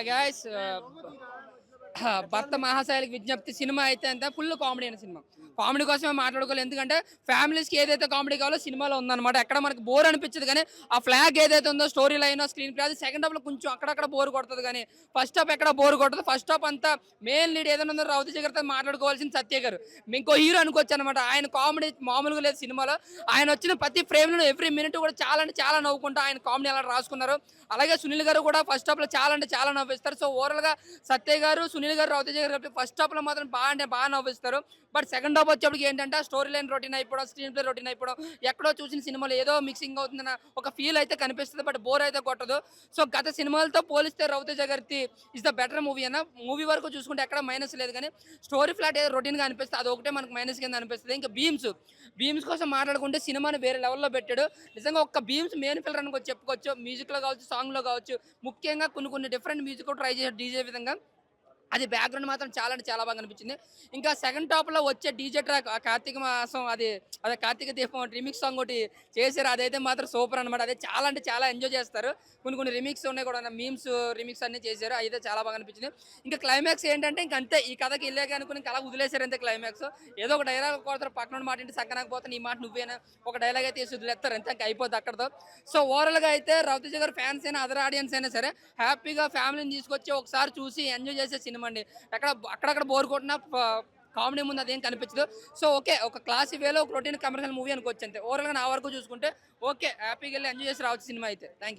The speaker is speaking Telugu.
హాయ్ గాయ్స్ భర్త మహాశైలికి విజ్ఞప్తి సినిమా అయితే అంత ఫుల్ కామెడీ అయిన సినిమా. కామెడీ కోసమే మాట్లాడుకోవాలి. ఎందుకంటే ఫ్యామిలీస్కి ఏదైతే కామెడీ కావాలో సినిమాలో ఉందన్నమాట. ఎక్కడ మనకి బోర్ అనిపించదు. కానీ ఆ ఫ్లాగ్ ఏదైతే ఉందో స్టోరీ లైన్ స్క్రీన్ ప్లే అది సెకండ్ హాఫ్ లో కొంచెం అక్కడక్కడ బోర్ కొడుతుంది. కానీ ఫస్ట్ హాఫ్ ఎక్కడ బోర్ కొడుతుంది. ఫస్ట్ హాఫ్ అంతా మెయిన్ లీడ్ ఏదైనా ఉందో రౌతీ జగర్తో మాట్లాడుకోవాల్సిన సత్య గారు. ఇంకో హీరో అనుకోవచ్చు అనమాట. ఆయన కామెడీ మామూలుగా లేదు సినిమాలో. ఆయన వచ్చిన ప్రతి ఫ్రేమ్ లో ఎవ్రీ మినిట్ కూడా చాలా అంటే చాలా నవ్వుకుంటా ఆయన కామెడీ అలా రాసుకున్నారు. అలాగే సునీల్ గారు కూడా ఫస్ట్ హాఫ్ లో చాలా అంటే చాలా నవ్విస్తారు. సో ఓవరాల్ గా సత్య గారు, సునీల్ గారు, రవితేజ గారు ఫస్ట్ హాఫ్ లో మాత్రం బాగా అంటే బాగా నవ్విస్తారు. బట్ సెకండ్ హాఫ్ వచ్చేప్పటికి ఏంటంటే స్టోరీ లైన్ రొటీన్ అయిపోవడం, స్క్రీన్ ప్లే రొటీన్ అయిపోవడం, ఎక్కడో చూసిన సినిమాలో ఏదో మిక్సింగ్ అవుతుందన్న ఒక ఫీల్ అయితే కనిపిస్తుంది. బట్ బోర్ అయితే కొట్టదు. సో గత సినిమాలతో పోలిస్తే రవితేజ గారి ఇస్ ద బెటర్ మూవీ అన్న. మూవీ వరకు చూసుకుంటే ఎక్కడ మైనస్ లేదు. కానీ స్టోరీ ఫ్లాట్ ఏదో రొటీన్ గా అనిపిస్తుంది. అది ఒకటే మనకు మైనస్ కింద అనిపిస్తుంది. ఇంకా బీమ్స్ కోసం మాట్లాడుకుంటే సినిమాని వేరే లెవెల్లో పెట్టాడు. నిజంగా ఒక్క బీమ్స్ మెయిన్ ఫిల్లర్ అని చెప్పుకోవచ్చు. మ్యూజిక్ లో కావచ్చు, సాంగ్ లో కావచ్చు. ముఖ్యంగా కొన్ని డిఫరెంట్ మ్యూజిక్ ట్రై చేశారు డీజే విధంగా. అది బ్యాక్గ్రౌండ్ మాత్రం చాలా అంటే చాలా బాగా అనిపించింది. ఇంకా సెకండ్ టాప్ లో వచ్చే డీజే ట్రాక్ కార్తీక మాసం అదే కార్తీక దీపం రిమిక్స్ సాంగ్ ఒకటి చేశారు. అదైతే మాత్రం సూపర్ అనమాట. అదే చాలా అంటే చాలా ఎంజాయ్ చేస్తారు. కొన్ని రిమిక్స్ ఉన్నాయి కూడా, మీమ్స్ రిమిక్స్ అన్ని చేశారు. అయితే చాలా బాగా అనిపించింది. ఇంకా క్లైమాక్స్ ఏంటంటే ఇంక అంతే, ఈ కథకి వెళ్ళాక అనుకుని ఇంకా అలా వదిలేశారు అంతే. క్లైమాక్స్ ఏదో ఒక డైలాగ్ కొడతారు, పక్కన మాట ఇంటి సక్కనకపోతే నీ మాట నువ్వేనా ఒక డైలాగ్ అయితే వేసి వదిలేస్తారు అంతే, ఇంకా అయిపోద్ది అక్కడతో. సో ఓవరాల్ గా అయితే రవితేజ గారు ఫ్యాన్స్ అయినా అదర్ ఆడియన్స్ అయినా సరే హ్యాపీగా ఫ్యామిలీని తీసుకొచ్చి ఒకసారి చూసి ఎంజాయ్ చేసే సినిమా అండి. అక్కడక్కడ బోర్ కొట్టిన కామెడీ ముందు అదేం కనిపించదు. సో ఓకే, ఒక క్లాస్ వేలో ఒక రొటీన్ కమర్షియల్ మూవీ అనుకోవచ్చు అంతే. ఓవరాల్గా నా వరకు చూసుకుంటే ఓకే, హ్యాపీగా వెళ్ళి ఎంజాయ్ చేసి రావచ్చు సినిమా అయితే. Thank you.